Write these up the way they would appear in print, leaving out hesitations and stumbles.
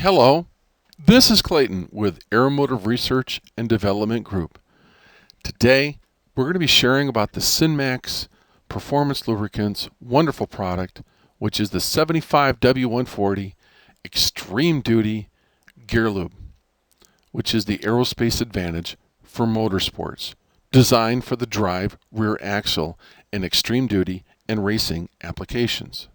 Hello, this is Clayton with Aeromotive Research and Development Group. Today, we're going to be sharing about the SynMax Performance Lubricants wonderful product, which is the 75W140 Extreme Duty Gear Lube, which is the aerospace advantage for motorsports, designed for the drive, rear axle, and extreme duty and racing applications.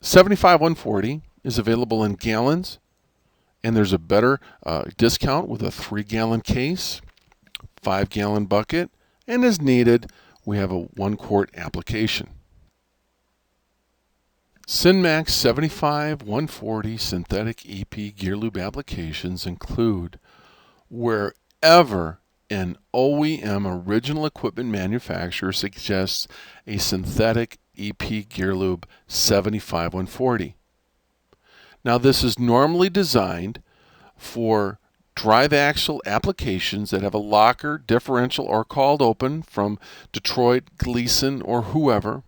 75W140 is available in gallons, and there's a better discount with a 3-gallon case, 5-gallon bucket, and as needed, we have a 1-quart application. SynMax 75W140 synthetic EP gear lube applications include wherever an OEM original equipment manufacturer suggests a synthetic EP gear lube 75W140. Now, this is normally designed for drive axle applications that have a locker, differential, or called open from Detroit, Gleason, or whoever.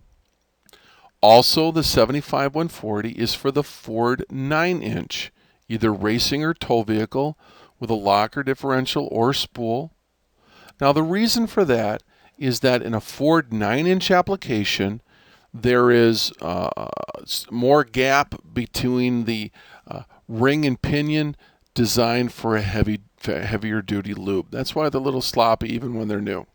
Also, the 75W140 is for the Ford 9-inch, either racing or tow vehicle with a locker, differential, or spool. Now, the reason for that is that in a Ford 9-inch application, there is more gap between the ring and pinion designed for a heavier duty lube. That's why they're a little sloppy even when they're new.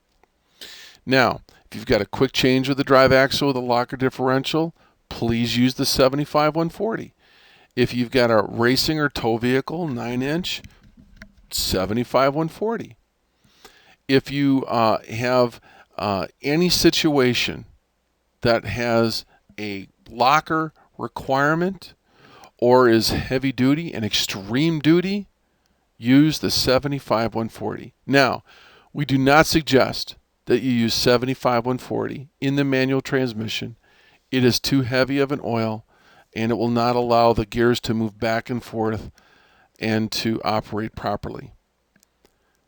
Now, if you've got a quick change of the drive axle with a locker differential, please use the 75W140. If you've got a racing or tow vehicle, 9-inch, 75W140. If you have any situation that has a locker requirement or is heavy duty and extreme duty, use the 75W140. Now, we do not suggest that you use 75W140 in the manual transmission. It is too heavy of an oil, and it will not allow the gears to move back and forth and to operate properly.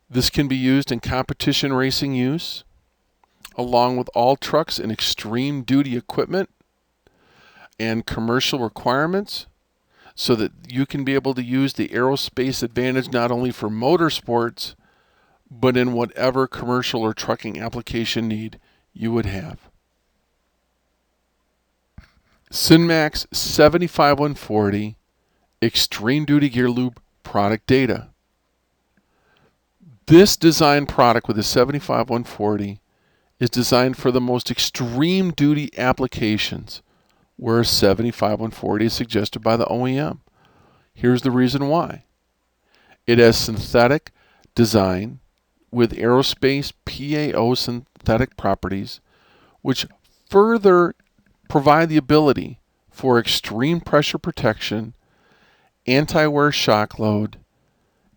This can be used in competition racing use, along with all trucks and extreme duty equipment and commercial requirements, so that you can be able to use the aerospace advantage not only for motorsports, but in whatever commercial or trucking application need you would have. SynMax 75W140 Extreme Duty Gear Lube product data. This design product with the 75W140 is designed for the most extreme duty applications, where 75W140 is suggested by the OEM. Here's the reason why. It has synthetic design with aerospace PAO synthetic properties, which further provide the ability for extreme pressure protection, anti-wear shock load,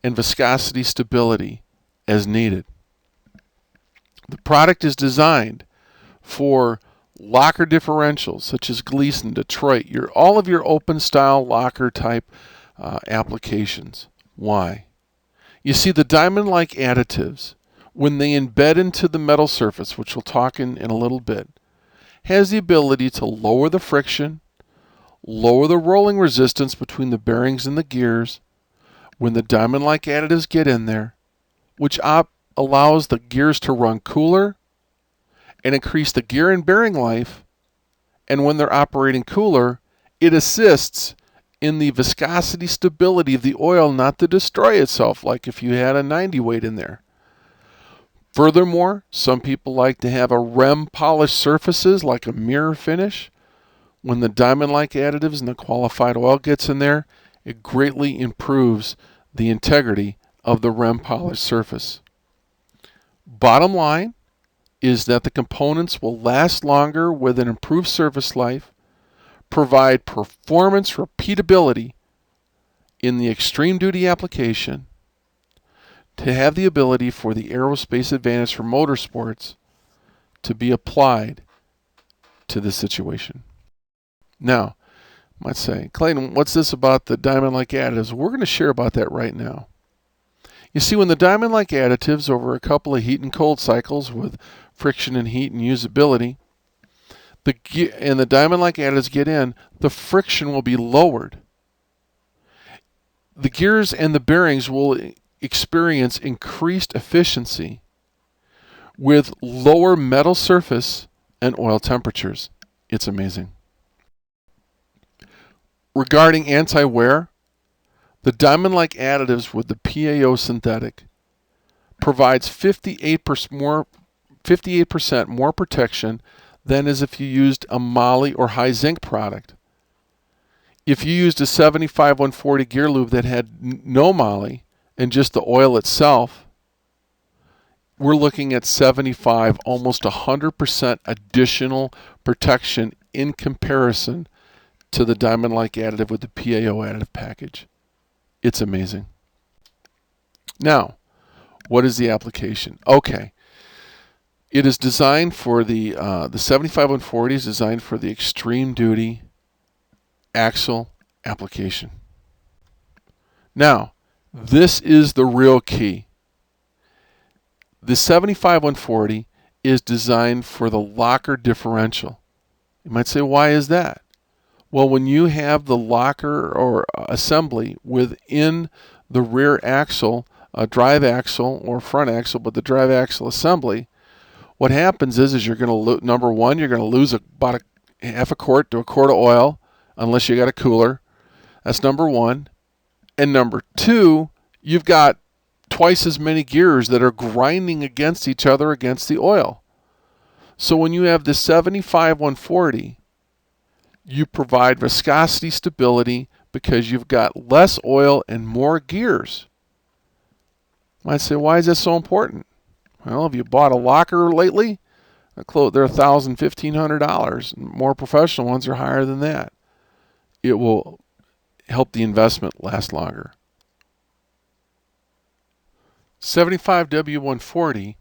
and viscosity stability as needed. The product is designed for locker differentials such as Gleason, Detroit, all of your open style locker type applications. Why? You see, the DiamondLike Additives, when they embed into the metal surface, which we'll talk in a little bit, has the ability to lower the friction, lower the rolling resistance between the bearings and the gears when the DiamondLike Additives get in there, which allows the gears to run cooler and increase the gear and bearing life. And when they're operating cooler, it assists in the viscosity stability of the oil not to destroy itself like if you had a 90 weight in there. Furthermore, some people like to have a REM polished surfaces like a mirror finish. When the DiamondLike Additives and the qualified oil gets in there, it greatly improves the integrity of the REM polished surface. Bottom line is that the components will last longer with an improved service life, provide performance repeatability in the extreme duty application, to have the ability for the aerospace advantage for motorsports to be applied to this situation. Now, you might say, Clayton, what's this about the DiamondLike Additives? We're going to share about that right now. You see, when the DiamondLike Additives, over a couple of heat and cold cycles with friction and heat and usability, the DiamondLike Additives get in, the friction will be lowered the gears and the bearings will experience increased efficiency with lower metal surface and oil temperatures. It's amazing. Regarding anti-wear, the DiamondLike Additives with the PAO synthetic provides 58% more protection than as if you used a moly or high zinc product. If you used a 75-140 gear lube that had no moly and just the oil itself, we're looking at 75, almost 100% additional protection in comparison to the DiamondLike Additive with the PAO additive package. It's amazing. Now, what is the application? Okay, it is designed for the 75-140 is designed for the extreme duty axle application. Now, this is the real key. The 75-140 is designed for the locker differential. You might say, why is that? Well, when you have the locker or assembly within the rear axle, drive axle or front axle, but the drive axle assembly, what happens is you're going to, number one, you're going to lose about a half a quart to a quart of oil unless you got a cooler. That's number one. And number two, you've got twice as many gears that are grinding against each other against the oil. So when you have the 75-140, you provide viscosity stability because you've got less oil and more gears. You might say, why is this so important? Well, have you bought a locker lately? They're $1,000, $1,500. More professional ones are higher than that. It will help the investment last longer. 75W140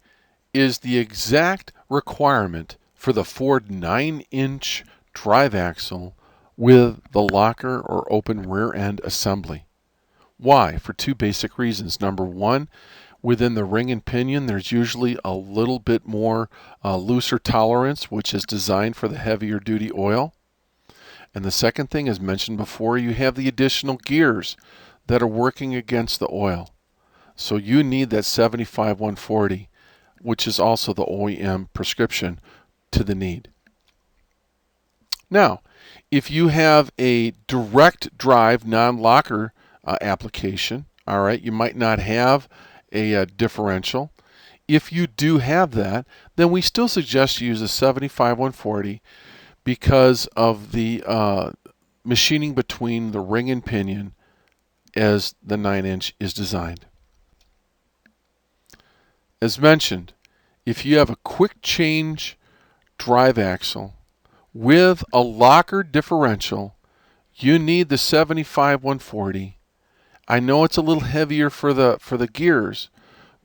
is the exact requirement for the Ford 9-inch drive axle with the locker or open rear end assembly. Why? For two basic reasons. Number one, within the ring and pinion, there's usually a little bit more looser tolerance, which is designed for the heavier duty oil. And the second thing, as mentioned before, you have the additional gears that are working against the oil. So you need that 75-140, which is also the OEM prescription, to the need. Now, if you have a direct drive non-locker application, all right, you might not have a differential. If you do have that, then we still suggest you use a 75-140 because of the machining between the ring and pinion as the 9-inch is designed. As mentioned, if you have a quick change drive axle with a locker differential, you need the 75-140. I know it's a little heavier for the gears,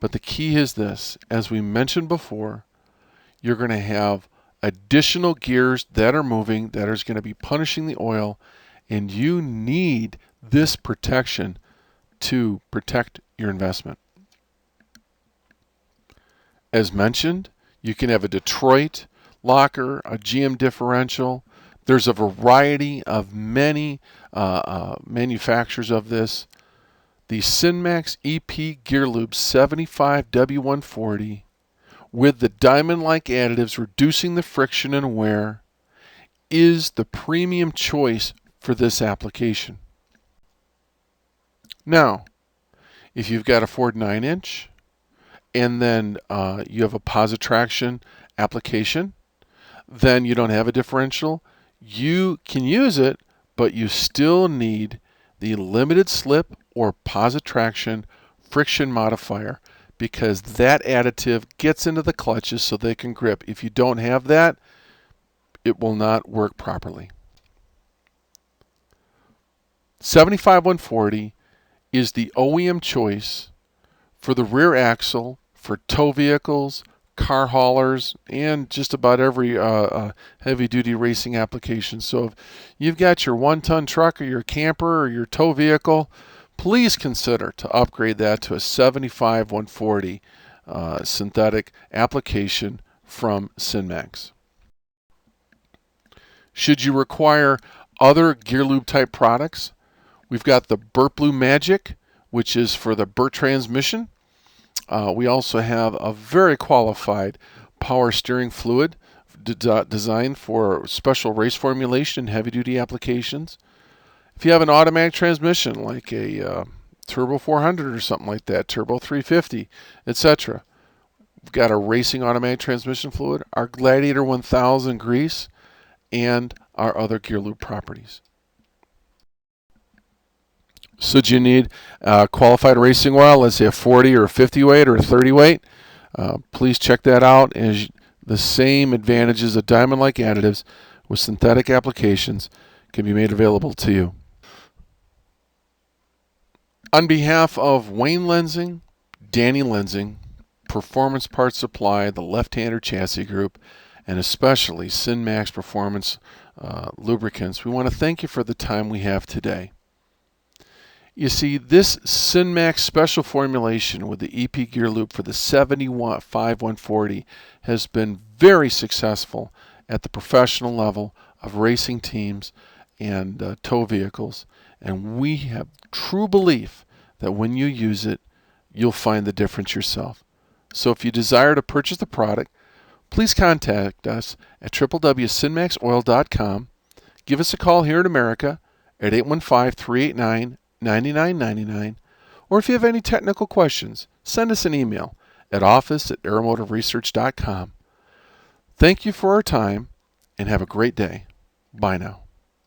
but the key is this. As we mentioned before, you're going to have additional gears that are moving, that is going to be punishing the oil, and you need this protection to protect your investment. As mentioned, you can have a Detroit locker, a GM differential. There's a variety of many manufacturers of this. The SynMax EP Gear Lube 75W140 with the DiamondLike additives reducing the friction and wear is the premium choice for this application. Now, if you've got a Ford 9-inch and then you have a positive traction application, then you don't have a differential. You can use it, but you still need the limited slip or positive traction friction modifier because that additive gets into the clutches so they can grip. If you don't have that, it will not work properly. 75-140 is the OEM choice for the rear axle for tow vehicles, car haulers, and just about every heavy-duty racing application. So if you've got your 1-ton truck or your camper or your tow vehicle, please consider to upgrade that to a 75-140 synthetic application from SynMax. Should you require other gear lube type products, We've got the Burt Blue Magic, which is for the Burt transmission. We also have a very qualified power steering fluid designed for special race formulation and heavy-duty applications. If you have an automatic transmission like a Turbo 400 or something like that, Turbo 350, etc., we've got a racing automatic transmission fluid, our Gladiator 1000 grease, and our other gear lube properties. So do you need qualified racing oil, let's say a 40 or a 50 weight or a 30 weight? Please check that out. As the same advantages of DiamondLike Additives with synthetic applications can be made available to you. On behalf of Wayne Lensing, Danny Lensing, Performance Parts Supply, the Left-Hander Chassis Group, and especially SynMax Performance Lubricants, we want to thank you for the time we have today. You see, this SynMax special formulation with the EP gear lube for the 75-140 has been very successful at the professional level of racing teams and tow vehicles, and we have true belief that when you use it, you'll find the difference yourself. So if you desire to purchase the product, please contact us at www.synmaxoil.com. Give us a call here in America at 815-389-9999, or if you have any technical questions, send us an email at office@aeromotiveresearch.com. Thank you for our time, and have a great day. Bye now.